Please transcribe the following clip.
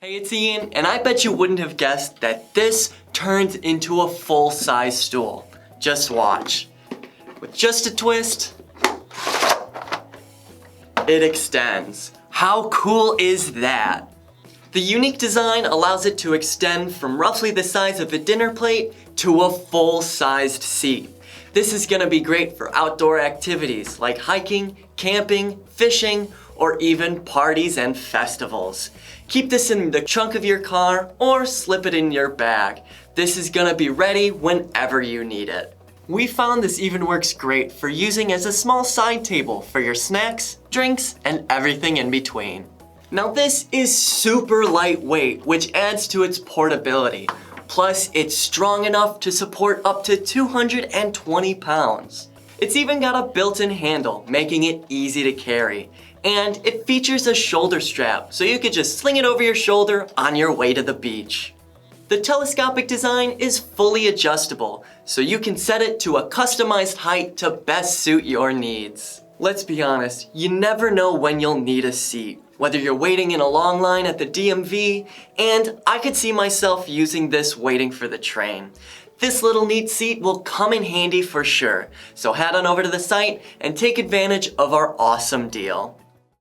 Hey, it's Ian, and I bet you wouldn't have guessed that this turns into a full-size stool. Just watch. With just a twist, it extends. How cool is that? The unique design allows it to extend from roughly the size of a dinner plate to a full-sized seat. This is gonna be great for outdoor activities like hiking, camping, fishing, or even parties and festivals. Keep this in the trunk of your car or slip it in your bag. This is gonna be ready whenever you need it. We found this even works great for using as a small side table for your snacks, drinks, and everything in between. Now this is super lightweight, which adds to its portability. Plus, it's strong enough to support up to 220 pounds. It's even got a built-in handle, making it easy to carry. And it features a shoulder strap, so you could just sling it over your shoulder on your way to the beach. The telescopic design is fully adjustable, so you can set it to a customized height to best suit your needs. Let's be honest, you never know when you'll need a seat, whether you're waiting in a long line at the DMV, and I could see myself using this waiting for the train. This little neat seat will come in handy for sure, so head on over to the site and take advantage of our awesome deal.